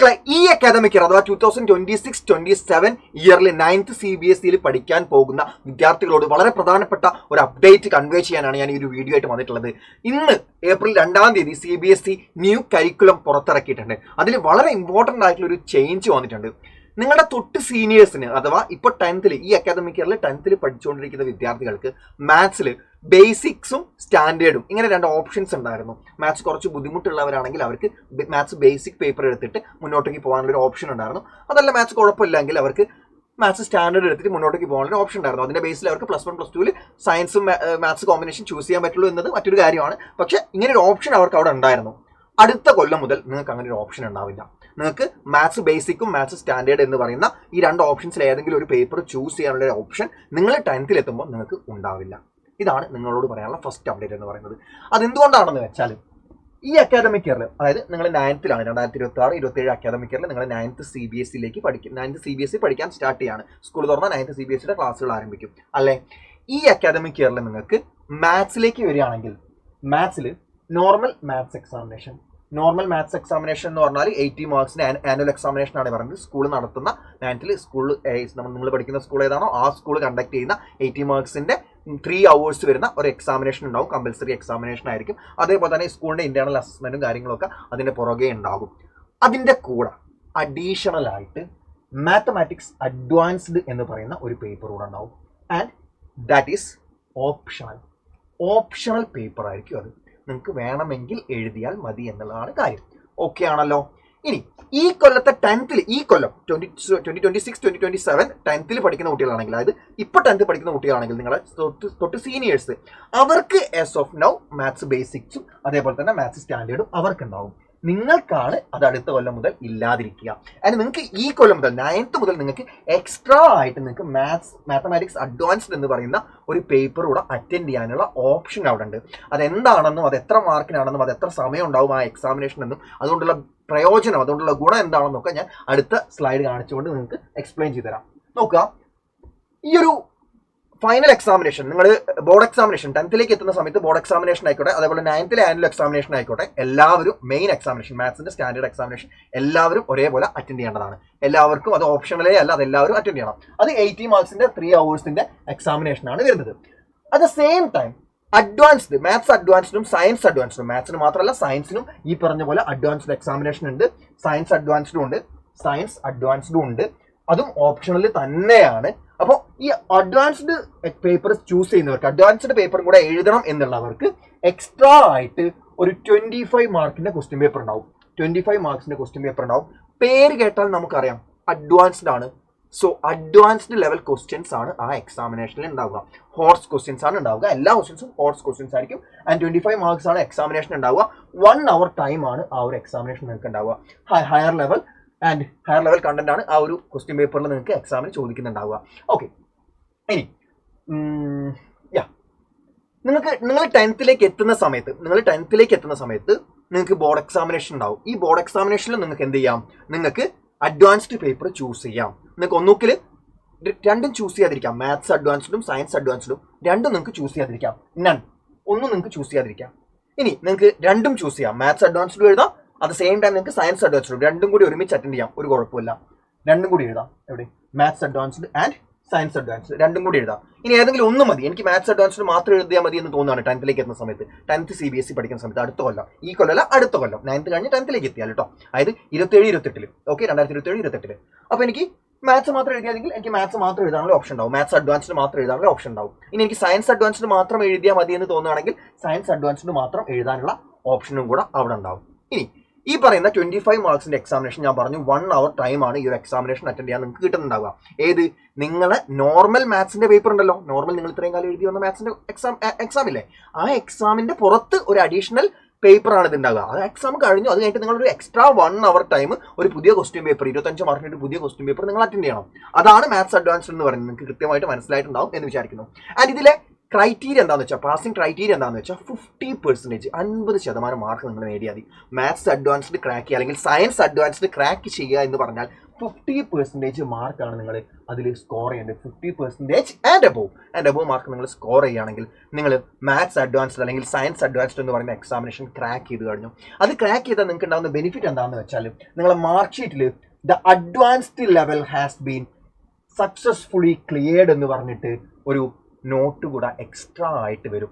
മക്കളെ, ഈ academic year അഥവാ 2026-27 ഇയറിൽ 9th CBSE പഠിക്കാൻ പോകുന്ന വിദ്യാർത്ഥികളോട് വളരെ പ്രധാനപ്പെട്ട ഒരു അപ്ഡേറ്റ് കൺവേ ചെയ്യാനാണ് ഞാൻ ഈ ഒരു വീഡിയോ ആയിട്ട് വന്നിട്ടുള്ളത്. ഇന്ന് ഏപ്രിൽ 2-ാം തീയതി CBSE ന്യൂ കരിക്കുലം പുറത്തിറക്കിയിട്ടുണ്ട്. അതിൽ വളരെ ഇമ്പോർട്ടൻ്റ് ആയിട്ടുള്ള ഒരു ചേഞ്ച് വന്നിട്ടുണ്ട്. നിങ്ങളുടെ തൊട്ട് സീനിയേഴ്സിന് അഥവാ ഇപ്പോൾ 10th ഈ അക്കാദമിക് ഇയറിൽ 10th പഠിച്ചുകൊണ്ടിരിക്കുന്ന വിദ്യാർത്ഥികൾക്ക് മാത്സിൽ ബേസിക്സും സ്റ്റാൻഡേർഡും ഇങ്ങനെ 2 ഓപ്ഷൻസ് ഉണ്ടായിരുന്നു. മാത്സ് കുറച്ച് ബുദ്ധിമുട്ടുള്ളവരാണെങ്കിൽ അവർക്ക് മാത്സ് ബേസിക് പേപ്പർ എടുത്തിട്ട് മുന്നോട്ടേക്ക് പോകാനുള്ള ഒരു ഓപ്ഷൻ ഉണ്ടായിരുന്നു. അതല്ല മാത്സ് കുഴപ്പമില്ലെങ്കിൽ അവർക്ക് മാത്സ് സ്റ്റാൻഡേർഡ് എടുത്തിട്ട് മുന്നോട്ടേക്ക് പോകാനുള്ള ഓപ്ഷൻ ഉണ്ടായിരുന്നു. അതിന്റെ ബേസിൽ അവർക്ക് +1 +2 സയൻസും മാത്സ് കോമ്പിനേഷൻ ചൂസ് ചെയ്യാൻ പറ്റുള്ളൂ എന്നത് മറ്റൊരു കാര്യമാണ്. പക്ഷേ ഇങ്ങനെ ഒരു ഓപ്ഷൻ അവർക്ക് അവിടെ ഉണ്ടായിരുന്നു. അടുത്ത കൊല്ലം മുതൽ നിങ്ങൾക്ക് അങ്ങനെ ഒരു ഓപ്ഷൻ ഉണ്ടാവില്ല. നിങ്ങൾക്ക് മാത്സ് ബേസിക്കും മാത്സ് സ്റ്റാൻഡേർഡ് എന്ന് പറയുന്ന ഈ 2 ഓപ്ഷൻസിൽ ഏതെങ്കിലും ഒരു പേപ്പർ ചൂസ് ചെയ്യാനുള്ള ഒരു ഓപ്ഷൻ നിങ്ങൾ 10th എത്തുമ്പോൾ നിങ്ങൾക്ക് ഉണ്ടാവില്ല. ഇതാണ് നിങ്ങളോട് പറയാനുള്ള ഫസ്റ്റ് അപ്ഡേറ്റ് എന്ന് പറയുന്നത്. അതെന്തുകൊണ്ടാണെന്ന് വെച്ചാൽ ഈ അക്കാദമിക് ഇയറിൽ, അതായത് നിങ്ങൾ 9th 2026-27 അക്കാദമിക് ഇയറിൽ നിങ്ങൾ 9th CBSE പഠിക്കും. 9th CBSE പഠിക്കാൻ സ്റ്റാർട്ട് ചെയ്യാണ്. സ്കൂൾ തുറന്നാൽ 9th CBSE ക്ലാസ്സുകൾ ആരംഭിക്കും അല്ലേ. ഈ അക്കാദമിക് ഇയറിൽ നിങ്ങൾക്ക് മാത്സിലേക്ക് വരികയാണെങ്കിൽ മാത്സിൽ നോർമൽ മാത്സ് എക്സാമിനേഷൻ എന്ന് പറഞ്ഞാൽ 80 മാർക്സിന് ആനുവൽ എക്സാമിനേഷൻ ആണ് പറയുന്നത്. സ്കൂൾ നടത്തുന്ന 9th സ്കൂൾ നിങ്ങൾ പഠിക്കുന്ന സ്കൂൾ ഏതാണോ ആ സ്കൂൾ കണ്ടക്ട് ചെയ്യുന്ന 80 മാർക്സിന്റെ 3 hours വരുന്ന ഒരു എക്സാമിനേഷൻ ഉണ്ടാവും. കമ്പൽസറി എക്സാമിനേഷൻ ആയിരിക്കും. അതേപോലെ തന്നെ സ്കൂളിന്റെ ഇന്റേണൽ അസസ്മെന്റും കാര്യങ്ങളൊക്കെ അതിന്റെ പുറകെ ഉണ്ടാകും. അതിന്റെ കൂടെ അഡീഷണൽ ആയിട്ട് മാത്തമാറ്റിക്സ് അഡ്വാൻസ്ഡ് എന്ന് പറയുന്ന ഒരു പേപ്പർ കൂടെ ഉണ്ടാവും. And that is optional paper ആയിരിക്കും. അത് നിങ്ങൾക്ക് വേണമെങ്കിൽ എഴുതിയാൽ മതി എന്നുള്ളതാണ് കാര്യം. ഓക്കെ ആണല്ലോ. ഇനി ഈ കൊല്ലത്തെ 10th ഈ കൊല്ലം 2026-2027 10th പഠിക്കുന്ന കുട്ടികളാണെങ്കിൽ, അതായത് ഇപ്പോൾ 10th പഠിക്കുന്ന കുട്ടികളാണെങ്കിൽ നിങ്ങളെ തൊട്ട് സീനിയേഴ്സ് അവർക്ക് ആസ് ഓഫ് നൗ മാത്സ് ബേസിക്സും അതേപോലെ തന്നെ മാത്സ് സ്റ്റാൻഡേർഡും അവർക്കുണ്ടാവും. നിങ്ങൾക്കാണ് അത് അടുത്ത കൊല്ലം മുതൽ ഇല്ലാതിരിക്കുക. അതിന് നിങ്ങൾക്ക് ഈ കൊല്ലം മുതൽ 9th മുതൽ നിങ്ങൾക്ക് എക്സ്ട്രാ ആയിട്ട് നിങ്ങൾക്ക് മാത്തമാറ്റിക്സ് അഡ്വാൻസ്ഡ് എന്ന് പറയുന്ന ഒരു പേപ്പർ കൂടെ അറ്റൻഡ് ചെയ്യാനുള്ള ഓപ്ഷൻ അവിടെ ഉണ്ട്. അതെന്താണെന്നും അത് എത്ര മാർക്കിനാണെന്നും അത് എത്ര സമയം ഉണ്ടാവും ആ എക്സാമിനേഷൻ എന്നും അതുകൊണ്ടുള്ള പ്രയോജനം, അതുകൊണ്ടുള്ള ഗുണം എന്താണെന്നൊക്കെ ഞാൻ അടുത്ത സ്ലൈഡ് കാണിച്ചുകൊണ്ട് നിങ്ങൾക്ക് എക്സ്പ്ലെയിൻ ചെയ്തു തരാം. നോക്കുക, ഈ ഒരു ഫൈനൽ എക്സാമിനേഷൻ, നിങ്ങൾ ബോർഡ് എക്സാമിനേഷൻ 10th എത്തുന്ന സമയത്ത് ബോർഡ് എക്സാമിനേഷൻ ആയിക്കോട്ടെ, അതേപോലെ 9th ആനുവൽ എക്സാമിനേഷൻ ആയിക്കോട്ടെ, എല്ലാവരും മെയിൻ എക്സാമിനേഷൻ മാത്സിന്റെ സ്റ്റാൻഡേർഡ് എക്സാമിനേഷൻ എല്ലാവരും ഒരേപോലെ അറ്റൻഡ് ചെയ്യേണ്ടതാണ്. എല്ലാവർക്കും അത് ഓപ്ഷണലേ അല്ല, അത് എല്ലാവരും അറ്റൻഡ് ചെയ്യണം. അത് 80 മാർക്സിന്റെ 3 hours എക്സാമിനേഷൻ ആണ് വരുന്നത്. At the same time advanced maths അഡ്വാൻസ്ഡും സയൻസ് അഡ്വാൻസ്ഡും, മാത്സിന് മാത്രമല്ല സയൻസിനും ഈ പറഞ്ഞ പോലെ അഡ്വാൻസ്ഡ് എക്സാമിനേഷൻ ഉണ്ട്. സയൻസ് അഡ്വാൻസ്ഡും ഉണ്ട്, സയൻസ് അഡ്വാൻസ്ഡും ഉണ്ട്. അതും ഓപ്ഷണൽ തന്നെയാണ്. അപ്പോൾ ഈ അഡ്വാൻസ്ഡ് പേപ്പർ ചൂസ് ചെയ്യുന്നവർക്ക്, അഡ്വാൻസ്ഡ് പേപ്പറും കൂടെ എഴുതണം എന്നുള്ളവർക്ക് എക്സ്ട്രാ ആയിട്ട് ഒരു 25 മാർക്കിന്റെ ക്വസ്റ്റ്യൻ പേപ്പർ ഉണ്ടാവും. 25 മാർക്സിന്റെ ക്വസ്റ്റ്യൻ പേപ്പർ ഉണ്ടാവും. പേര് കേട്ടാൽ നമുക്കറിയാം അഡ്വാൻസ്ഡ് ആണ്. സോ അഡ്വാൻസ്ഡ് ലെവൽ ക്വസ്റ്റ്യൻസ് ആണ് ആ എക്സാമിനേഷനിൽ ഉണ്ടാവുക. ഹോർസ് ക്വസ്റ്റ്യൻസ് ആണ് ഉണ്ടാവുക. എല്ലാ ക്വസ്റ്റ്യൻസും ഹോർസ് ക്വസ്റ്റ്യൻസ് ആയിരിക്കും. ആൻഡ് 25 മാർക്സ് ആണ് എക്സാമിനേഷൻ ഉണ്ടാവുക. 1 hour ടൈം ആണ് ആ ഒരു എക്സാമിനേഷൻ നിങ്ങൾക്ക് ഉണ്ടാവുക. ഹയർ ലെവൽ കണ്ടന്റ് ആണ് ആ ഒരു ക്വസ്റ്റ്യൻ പേപ്പറിൽ നിങ്ങൾക്ക് എക്സാമിന് ചോദിക്കുന്നുണ്ടാവുക. ഓക്കെ, ഇനി നിങ്ങൾ 10th എത്തുന്ന സമയത്ത് നിങ്ങൾക്ക് ബോർഡ് എക്സാമിനേഷൻ ഉണ്ടാവും. ഈ ബോർഡ് എക്സാമിനേഷനിൽ നിങ്ങൾക്ക് എന്ത് ചെയ്യാം? നിങ്ങൾക്ക് അഡ്വാൻസ്ഡ് പേപ്പർ ചൂസ് ചെയ്യാം. നിങ്ങൾക്ക് ഒന്നുകിൽ രണ്ടും ചൂസ് ചെയ്യാതിരിക്കാം. മാത്സ് അഡ്വാൻസ്ഡും സയൻസ് അഡ്വാൻസ്ഡും രണ്ടും നിങ്ങൾക്ക് ചൂസ് ചെയ്യാതിരിക്കാം. ഒന്നും നിങ്ങൾക്ക് ചൂസ് ചെയ്യാതിരിക്കാം. ഇനി നിങ്ങൾക്ക് രണ്ടും ചൂസ് ചെയ്യാം. മാത്സ് അഡ്വാൻസ്ഡും എഴുതാം, അറ്റ് ദ സെയിം ടൈം നിങ്ങൾക്ക് സയൻസ് അഡ്വാൻസ്ഡ്, രണ്ടും കൂടി ഒരുമിച്ച് അറ്റൻഡ് ചെയ്യാം. ഒരു കുഴപ്പമില്ല, രണ്ടും കൂടി എഴുതാം. എവിടെ? Maths advanced and science advanced രണ്ടും കൂടി എഴുതാം. ഇനി ഏതെങ്കിലും ഒന്നും മതി, എനിക്ക് മാത്സ് അഡ്വാൻസ്ഡ് മാത്രം എഴുതിയാൽ മതി എന്ന് തോന്നുകയാണ് 10th എത്തുന്ന സമയത്ത്, 10th CBSE പഠിക്കുന്ന സമയത്ത്, അടുത്ത കൊല്ലം, ഈ കൊല്ലമല്ല അടുത്ത കൊല്ലം, 9th കഴിഞ്ഞ് 10th എത്തിയാൽ കേട്ടോ, അതായത് 27-28 ഓക്കെ, 2027-28. അപ്പോൾ എനിക്ക് മാത്സ് മാത്രം എഴുതിയാണെങ്കിൽ എനിക്ക് മാത്സ് മാത്രം എഴുതാനുള്ള ഓപ്ഷൻ ഉണ്ടാവും. മാത്സ് അഡ്വാൻസ്ഡ് മാത്രം എഴുതാനുള്ള ഓപ്ഷൻ ഉണ്ടാവും. ഇനി എനിക്ക് സയൻസ് അഡ്വാൻസ്ഡ് മാത്രം എഴുതിയാൽ മതി എന്ന് തോന്നുകയാണെങ്കിൽ സയൻസ് അഡ്വാൻസ്ഡ് മാത്രം എഴുതാനുള്ള ഓപ്ഷനും കൂടെ അവിടെ ഉണ്ടാവും. ഇനി ഈ പറയുന്ന 25 മാർക്സിന്റെ എക്സാമിനേഷൻ ഞാൻ പറഞ്ഞു 1 hour ടൈമാണ് ഈ ഒരു എക്സാമിനേഷൻ അറ്റൻഡ് ചെയ്യാൻ നിങ്ങൾക്ക് കിട്ടുന്നുണ്ടാവുക. ഏത്? നിങ്ങളെ നോർമൽ മാത്സിന്റെ പേപ്പർ ഉണ്ടല്ലോ, നോർമൽ നിങ്ങൾ ഇത്രയും കാലം എഴുതി വന്ന മാത്സിന്റെ എക്സാം ഇല്ലേ, ആ എക്സാമിന്റെ പുറത്ത് ഒരു അഡീഷണൽ പേപ്പർ ആണ് ഇത് ഉണ്ടാവുക. അത് എക്സാം കഴിഞ്ഞു, അത് കഴിഞ്ഞിട്ട് നിങ്ങളൊരു എക്സ്ട്രാ 1 hour ടൈം ഒരു പുതിയ ക്വസ്റ്റ്യൻ പേപ്പർ, 25 മാർക്കിന്റെ ഒരു പുതിയ ക്വസ്റ്റ്യൻ പേപ്പർ നിങ്ങൾ അറ്റൻഡ് ചെയ്യണം. അതാണ് മാത്സ് അഡ്വാൻസ്ഡ് എന്ന് പറയുന്നത്. നിങ്ങൾക്ക് കൃത്യമായിട്ട് മനസ്സിലായിട്ടുണ്ടാവും എന്ന് വിചാരിക്കുന്നു. ആൻഡ് ഇതിലെ ക്രൈറ്റീരിയ എന്താണെന്ന് വെച്ചാൽ, പാസിംഗ് ക്രൈറ്റീരിയ എന്താണെന്ന് വെച്ചാൽ 50%, 50% മാർക്ക് നിങ്ങൾ നേടിയാൽ മതി. മാത്സ് അഡ്വാൻസ്ഡ് ക്രാക്ക് ചെയ്യുക അല്ലെങ്കിൽ സയൻസ് അഡ്വാൻസ്ഡ് ക്രാക്ക് ചെയ്യുക എന്ന് പറഞ്ഞാൽ 50% മാർക്കാണ് നിങ്ങൾ അതിൽ സ്കോർ ചെയ്യേണ്ടത്. 50% ആൻഡ് അബോവ് മാർക്ക് നിങ്ങൾ സ്കോർ ചെയ്യുകയാണെങ്കിൽ നിങ്ങൾ മാത്സ് അഡ്വാൻസ്ഡ് അല്ലെങ്കിൽ സയൻസ് അഡ്വാൻസ്ഡ് എന്ന് പറയുന്ന എക്സാമിനേഷൻ ക്രാക്ക് ചെയ്ത് കഴിഞ്ഞു. അത് ക്രാക്ക് ചെയ്താൽ നിങ്ങൾക്ക് ഉണ്ടാകുന്ന ബെനിഫിറ്റ് എന്താണെന്ന് വെച്ചാൽ നിങ്ങളുടെ മാർക്ക് ഷീറ്റിൽ the advanced level has been successfully cleared എന്ന് പറഞ്ഞിട്ട് ഒരു നോട്ട് കൂടെ എക്സ്ട്രാ ആയിട്ട് വരും.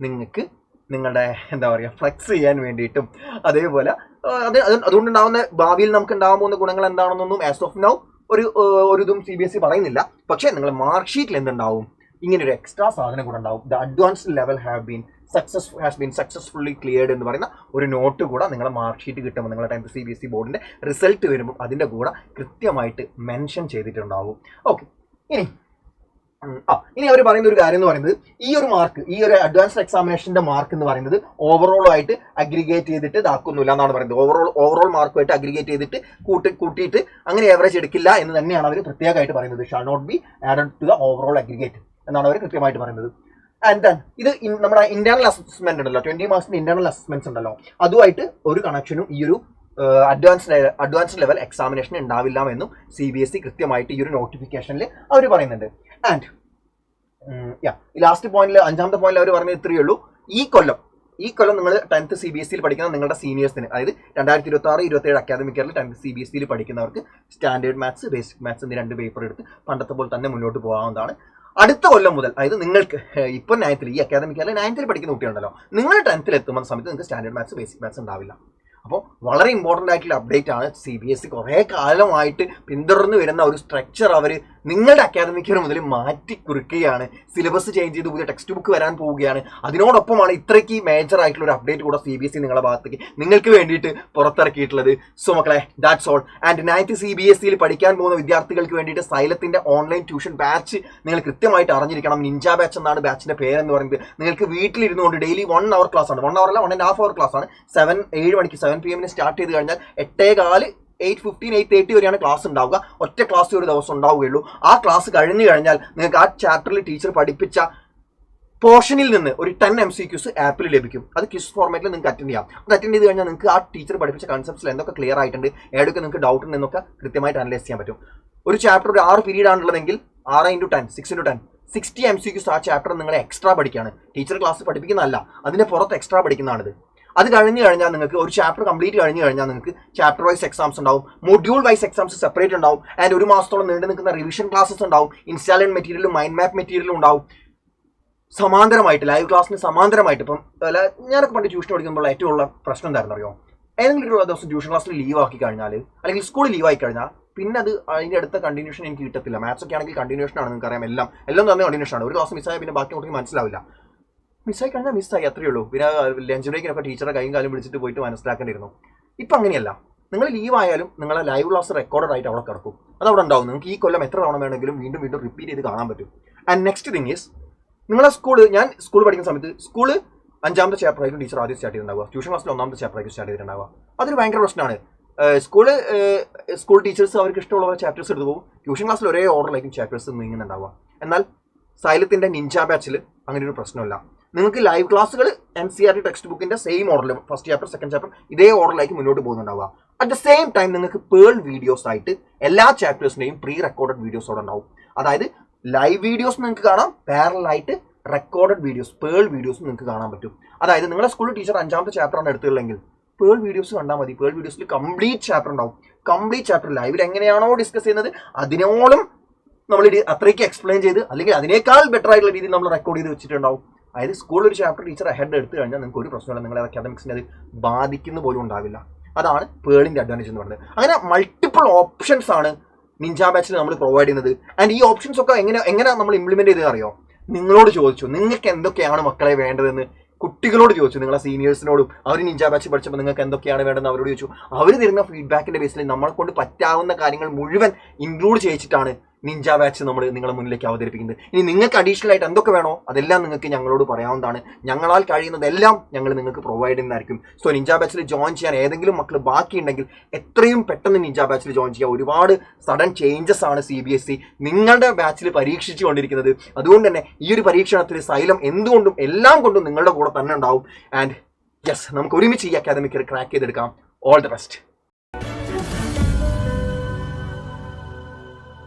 നിങ്ങൾക്ക് നിങ്ങളുടെ എന്താ പറയുക ഫ്ലെക്സ് ചെയ്യാൻ വേണ്ടിയിട്ടും അതേപോലെ അതുകൊണ്ടുണ്ടാവുന്ന ഭാവിയിൽ നമുക്ക് ഉണ്ടാകാൻ പോകുന്ന ഗുണങ്ങൾ എന്താണെന്നൊന്നും ആസ് ഓഫ് നൗ ഒരു ഇതും CBSE പറയുന്നില്ല. പക്ഷേ നിങ്ങളുടെ മാർക്ക് ഷീറ്റിൽ എന്തുണ്ടാവും, ഇങ്ങനെ ഒരു എക്സ്ട്രാ സാധനം കൂടെ ഉണ്ടാവും. The advanced level has been successfully cleared എന്ന് പറയുന്ന ഒരു നോട്ട് കൂടെ നിങ്ങളുടെ മാർക്ക് ഷീറ്റ് കിട്ടുമ്പോൾ നിങ്ങളുടെ 10th CBSE ബോർഡിന്റെ റിസൾട്ട് വരുമ്പോൾ അതിന്റെ കൂടെ കൃത്യമായിട്ട് മെൻഷൻ ചെയ്തിട്ടുണ്ടാവും. ഓക്കെ, ഇനി അവർ പറയുന്ന ഒരു കാര്യം എന്ന് പറയുന്നത് ഈ ഒരു അഡ്വാൻസ്ഡ് എക്സാമിനേഷന്റെ മാർക്ക് എന്ന് പറയുന്നത് ഓവറോൾ ആയിട്ട് അഗ്രിഗേറ്റ് ചെയ്തിട്ട് ഇതാക്കുന്നില്ല എന്നാണ് പറയുന്നത്. ഓവറോൾ മാർക്കുമായിട്ട് അഗ്രിഗേറ്റ് ചെയ്തിട്ട് കൂട്ടിയിട്ട് അങ്ങനെ ആവറേജ് എടുക്കില്ല എന്ന് തന്നെയാണ് അവർ പ്രത്യേകമായിട്ട് പറയുന്നത്. Shall not be added to the overall aggregate എന്നാണ് അവർ കൃത്യമായിട്ട് പറയുന്നത്. ആൻഡ് ദെൻ ഇത് നമ്മുടെ ഇന്റേണൽ അസസ്മെന്റ് ഉണ്ടല്ലോ, 20 മാർക്സിന്റെ ഇന്റേണൽ അസസ്മെന്റ്സ് ഉണ്ടല്ലോ, അതുമായിട്ട് ഒരു കണക്ഷനും ഈ ഒരു അഡ്വാൻസ്ഡ് ലെവൽ എക്സാമിനേഷൻ ഉണ്ടാവില്ല എന്നും CBSE കൃത്യമായിട്ട് ഈ ഒരു നോട്ടിഫിക്കേഷനിൽ അവർ പറയുന്നുണ്ട്. ആൻഡ് ലാസ്റ്റ് പോയിന്റിൽ 5ാമത്തെ പോയിന്റിൽ അവർ പറഞ്ഞത് ഇത്രയേ ഉള്ളൂ. ഈ കൊല്ലം നിങ്ങൾ 10th CBSE പഠിക്കുന്ന നിങ്ങളുടെ സീനിയേഴ്സിന്, അതായത് 2026-27 അക്കാദമിക് ഇയറിൽ 10th CBSE പഠിക്കുന്നവർക്ക് സ്റ്റാൻഡേർഡ് മാത്സ്, ബേസിക് മാത്സ് എന്നീ 2 പേപ്പർ എടുത്ത് പണ്ടത്തെ പോലെ തന്നെ മുന്നോട്ട് പോകാവുന്നതാണ്. അടുത്ത കൊല്ലം മുതൽ, അതായത് നിങ്ങൾക്ക് ഇപ്പം 9th ഈ അക്കാദമിക് ഇയറിൽ 9th പഠിക്കുന്ന കുട്ടിയുണ്ടല്ലോ, നിങ്ങൾ 10th എത്തുന്ന സമയത്ത് നിങ്ങൾക്ക് സ്റ്റാൻഡേർഡ് മാത്സ്, ബേസിക് മാത്സ് ഉണ്ടാവില്ല. അപ്പോൾ വളരെ ഇമ്പോർട്ടൻ്റ് ആയിട്ടുള്ള അപ്ഡേറ്റ് ആണ്. CBSE കുറേ കാലമായിട്ട് പിന്തുടർന്ന് വരുന്ന ഒരു സ്ട്രക്ചർ അവർ നിങ്ങളുടെ അക്കാദമിക് ഇയർ മുതൽ മാറ്റി കുറിക്കുകയാണ്. സിലബസ് ചേഞ്ച് ചെയ്ത് പുതിയ ടെക്സ്റ്റ് ബുക്ക് വരാൻ പോവുകയാണ്. അതിനോടൊപ്പമാണ് ഇത്രയ്ക്ക് മേജർ ആയിട്ടുള്ള ഒരു അപ്ഡേറ്റ് കൂടെ CBSE നിങ്ങളുടെ ഭാഗത്തേക്ക് നിങ്ങൾക്ക് വേണ്ടിയിട്ട് പുറത്തിറക്കിയിട്ടുള്ളത്. സോ മക്കളെ, that's all. And 9th CBSE പഠിക്കാൻ പോകുന്ന വിദ്യാർത്ഥികൾക്ക് വേണ്ടിയിട്ട് സൈലത്തിന്റെ ഓൺലൈൻ ട്യൂഷൻ ബാച്ച് നിങ്ങൾ കൃത്യമായിട്ട് അറിഞ്ഞിരിക്കണം. നിഞ്ച ബാച്ച് എന്നാണ് ബാച്ചിന്റെ പേരെന്ന് പറയുന്നത്. നിങ്ങൾക്ക് വീട്ടിലിരുന്നുകൊണ്ട് ഡെയിലി 1 hour ക്ലാസ് ആണ്, 1 hour അല്ല 1.5 hour ക്ലാസ് ആണ്. 7 മണിക്ക് 7 PM സ്റ്റാർട്ട് ചെയ്ത് കഴിഞ്ഞാൽ 8:15 8:15 8:30 വരെയാണ് ക്ലാസ് ഉണ്ടാവുക. ഒറ്റ ക്ലാസ് ഒരു ദിവസം ഉണ്ടാവുകയുള്ളൂ. ആ ക്ലാസ് കഴിഞ്ഞു കഴിഞ്ഞാൽ നിങ്ങൾക്ക് ആ ചാപ്റ്ററിൽ ടീച്ചർ പഠിപ്പിച്ച പോർഷനിൽ നിന്ന് ഒരു 10 MCQs ആപ്പിൽ ലഭിക്കും. അത് ക്വിസ് ഫോർമാറ്റിൽ നിങ്ങൾക്ക് അറ്റൻഡ് ചെയ്യാം. അത് അറ്റൻഡ് ചെയ്ത് കഴിഞ്ഞാൽ നിങ്ങൾക്ക് ആ ടീച്ചർ പഠിപ്പിച്ച കൺസെപ്റ്റ്സിൽ എന്തൊക്കെ ക്ലിയർ ആയിട്ടുണ്ട്, ഏതൊക്കെ നിങ്ങൾക്ക് ഡൗട്ട് ഉണ്ടെന്നൊക്കെ കൃത്യമായിട്ട് അനലൈസ് ചെയ്യാൻ പറ്റും. ഒരു ചാപ്റ്റർ ഒരു 6 പീരീഡ് ആണുള്ളതെങ്കിൽ 6x10 6x10 60 MCQs ആ ചാപ്റ്റർ നിങ്ങൾ എക്സ്ട്രാ പഠിക്കുകയാണ്. ടീച്ചർ ക്ലാസ് പഠിപ്പിക്കുന്നതല്ല, അതിന്റെ പുറത്ത് എക്സ്ട്രാ പഠിക്കുന്നതാണിത്. അത് കഴിഞ്ഞ് കഴിഞ്ഞാൽ നിങ്ങൾക്ക് ഒരു ചാപ്റ്റർ കംപ്ലീറ്റ് കഴിഞ്ഞ് കഴിഞ്ഞാൽ നിങ്ങൾക്ക് ചാപ്റ്റർ വൈസ് എക്സാംസ് ഉണ്ടാവും, മൊഡ്യൂൾ വൈസ് എക്സാംസ് സെപ്പറേറ്റ് ഉണ്ടാവും, ആൻഡ് 1 മാസത്തോളം നീണ്ടു നിൽക്കുന്ന റിവിഷൻ ക്ലാസ്സസ് ഉണ്ടാവും, ഇൻസ്റ്റാൾമെന്റ് മെറ്റീരിയലും മൈൻഡ് മാപ്പ് മെറ്റീരിയലും ഉണ്ടാവും. സമാന്തരമായിട്ട് ലൈവ് ക്ലാസ്സിന് സമാന്തരമായിട്ട് ഇപ്പം ഞാനൊക്കെ പണ്ട് ട്യൂഷൻ പഠിക്കുമ്പോൾ ഏറ്റവും ഉള്ള പ്രശ്നം എന്തായിരുന്നു അറിയോ? ഏതെങ്കിലും ഒരു ദിവസം ട്യൂഷൻ ക്ലാസ്സിൽ ലീവ് ആക്കി കഴിഞ്ഞാൽ അല്ലെങ്കിൽ സ്കൂളിൽ ലീവ് ആയി കഴിഞ്ഞാൽ പിന്നെ അത് അതിൻ്റെ അടുത്ത കണ്ടിന്യൂഷൻ എനിക്ക് കിട്ടത്തില്ല. മാത്സ് ഒക്കെ ആണെങ്കിൽ കണ്ടിന്യൂഷൻ ആണ്, നിങ്ങൾക്ക് അറിയാം. എല്ലാം തന്നെ കണ്ടിന്യൂഷൻ ആണ്. ഒരു ക്ലാസ് മിസ്സായാൽ പിന്നെ ബാക്കി നോക്കി മനസ്സിലാവില്ല. മിസ്സായി കഴിഞ്ഞാൽ മിസ്സായി, അത്രയേ ഉള്ളൂ. പിന്നെ ലഞ്ച് ബ്രേക്കിനൊക്കെ ടീച്ചറെ കൈയും കാലും വിളിച്ചിട്ട് പോയിട്ട് മനസ്സിലാക്കേണ്ടിയിരുന്നു. ഇപ്പം അങ്ങനെയല്ല. നിങ്ങൾ ലീവ് ആയാലും നിങ്ങളെ ലൈവ് ക്ലാസ് റെക്കോർഡഡ് ആയിട്ട് അവിടെ കിടക്കും. അതവിടെ ഉണ്ടാവും. നിങ്ങൾക്ക് ഈ കൊല്ലം എത്ര തവണ വേണമെങ്കിലും വീണ്ടും റിപ്പീറ്റ് ചെയ്ത് കാണാൻ പറ്റും. ആൻഡ് നെക്സ്റ്റ് തിങ് ഈസ്, നിങ്ങളെ ഞാൻ സ്കൂൾ പഠിക്കുന്ന സമയത്ത് സ്കൂള് 5ാമത്തെ ചാപ്റ്റർ ആയിരിക്കും ടീച്ചർ ആദ്യം സ്റ്റാർട്ട് ചെയ്തിട്ടുണ്ടാവുക. ട്യൂഷൻ ക്ലാസ്സിൽ 1ാമത്തെ ചാപ്റ്റർ ആയിരിക്കും സ്റ്റാർട്ട് ചെയ്തിട്ടുണ്ടാവുക. അതൊരു ഭയങ്കര പ്രശ്നമാണ്. സ്കൂൾ ടീച്ചേഴ്സ് അവർക്ക് ഇഷ്ടമുള്ള ചാപ്റ്റേഴ്സ് എടുത്ത് പോകും. ട്യൂഷൻ ക്ലാസ്സിൽ ഒരേ ഓർഡറിലായിരിക്കും ചാപ്റ്റേഴ്സ് നീങ്ങുന്നുണ്ടാവുക. എന്നാൽ സൈലത്തിന്റെ നിഞ്ച ബാച്ചിൽ അങ്ങനെ ഒരു പ്രശ്നമില്ല. നിങ്ങൾക്ക് ലൈവ് ക്ലാസ്സുകൾ NCERT ടെക്സ്റ്റ് ബുക്കിന്റെ സെയിം ഓർഡറിൽ ഫസ്റ്റ് ചാപ്റ്റർ സെക്കൻഡ് ചാപ്റ്റർ ഇതേ ഓർഡറിലേക്ക് മുന്നോട്ട് പോകുന്നുണ്ടാവുക. അറ്റ് ദ സെയിം ടൈം നിങ്ങൾക്ക് പേൾ വീഡിയോസ് ആയിട്ട് എല്ലാ ചാപ്റ്റേഴ്സിന്റെയും പ്രീ റെക്കോർഡഡ് വീഡിയോസ് അവിടെ ഉണ്ടാവും. അതായത് ലൈവ് വീഡിയോസ് നിങ്ങൾക്ക് കാണാം, പാരലായിട്ട് റെക്കോർഡഡ് വീഡിയോസ് പേൾ വീഡിയോസ് നിങ്ങൾക്ക് കാണാൻ പറ്റും. അതായത് നിങ്ങളുടെ സ്കൂളിൽ ടീച്ചർ 5ാമത്തെ ചാപ്റ്ററാണ് എടുത്തുള്ളെങ്കിൽ പേൾ വീഡിയോസ് കണ്ടാൽ മതി. പേൾ വീഡിയോസിൽ കംപ്ലീറ്റ് ചാപ്റ്റർ ഉണ്ടാവും. കംപ്ലീറ്റ് ചാപ്റ്റർ ലൈവിൽ എങ്ങനെയാണോ ഡിസ്കസ് ചെയ്യുന്നത് അതിനോളം നമ്മൾ അത്രയ്ക്ക് എക്സ്പ്ലെയിൻ ചെയ്ത് അല്ലെങ്കിൽ അതിനേക്കാൾ ബെറ്റർ ആയിട്ടുള്ള രീതിയിൽ നമ്മൾ റെക്കോർഡ് ചെയ്ത് വെച്ചിട്ടുണ്ടാവും. അതായത് സ്കൂളിൽ ഒരു ചാപ്റ്റർ ടീച്ചർ ഹെഡ് എടുത്തു കഴിഞ്ഞാൽ നിങ്ങൾക്ക് ഒരു പ്രശ്നമില്ല, നിങ്ങളുടെ അക്കാദമിക്സിനെ അത് ബാധിക്കുന്ന പോലും ഉണ്ടാവില്ല. അതാണ് പേളിന്റെ അഡ്വാൻറ്റേജ് എന്ന് പറയുന്നത്. അങ്ങനെ മൾട്ടിപ്പിൾ ഓപ്ഷൻസ് ആണ് നിഞ്ച ബാച്ചിൽ നമ്മൾ പ്രൊവൈഡ് ചെയ്യുന്നത്. ആൻഡ് ഈ ഓപ്ഷൻസ് ഒക്കെ എങ്ങനെ നമ്മൾ ഇംപ്ലിമെന്റ് ചെയ്തത് അറിയോ? നിങ്ങളോട് ചോദിച്ചു, നിങ്ങൾക്ക് എന്തൊക്കെയാണ് മക്കളെ വേണ്ടതെന്ന് കുട്ടികളോട് ചോദിച്ചു. നിങ്ങളെ സീനിയേഴ്സിനോടും അവർ നിഞ്ച ബാച്ച് പഠിച്ചപ്പോൾ നിങ്ങൾക്ക് എന്തൊക്കെയാണ് വേണ്ടതെന്ന് അവരോട് ചോദിച്ചു. അവർ തരുന്ന ഫീഡ്ബാക്കിന്റെ ബേസിൽ നമ്മളെ കൊണ്ട് പറ്റാവുന്ന കാര്യങ്ങൾ മുഴുവൻ ഇൻക്ലൂഡ് ചെയ്യിച്ചിട്ടാണ് നിഞ്ച ബാച്ച് നമ്മൾ നിങ്ങളുടെ മുന്നിലേക്ക് അവതരിപ്പിക്കുന്നത്. ഇനി നിങ്ങൾക്ക് അഡീഷണൽ ആയിട്ട് എന്തൊക്കെ വേണോ അതെല്ലാം നിങ്ങൾക്ക് ഞങ്ങളോട് പറയാവുന്നതാണ്. ഞങ്ങളാൽ കഴിയുന്നതെല്ലാം ഞങ്ങൾ നിങ്ങൾക്ക് പ്രൊവൈഡ് ചെയ്യുന്നതായിരിക്കും. സോ നിഞ്ച ബാച്ചിൽ ജോയിൻ ചെയ്യാൻ ഏതെങ്കിലും മക്കൾ ബാക്കിയുണ്ടെങ്കിൽ എത്രയും പെട്ടെന്ന് നിഞ്ച ബാച്ചിൽ ജോയിൻ ചെയ്യുക. ഒരുപാട് സഡൻ ചേഞ്ചസ് ആണ് CBSE നിങ്ങളുടെ ബാച്ചിൽ പരീക്ഷിച്ചു കൊണ്ടിരിക്കുന്നത്. അതുകൊണ്ട് തന്നെ ഈ ഒരു പരീക്ഷണത്തിൽ സൈലം എന്തുകൊണ്ടും എല്ലാം കൊണ്ടും നിങ്ങളുടെ കൂടെ തന്നെ ഉണ്ടാവും. ആൻഡ് യെസ്, നമുക്ക് ഒരുമിച്ച് ഈ അക്കാദമിക് ക്രാക്ക് ചെയ്തെടുക്കാം. All the best.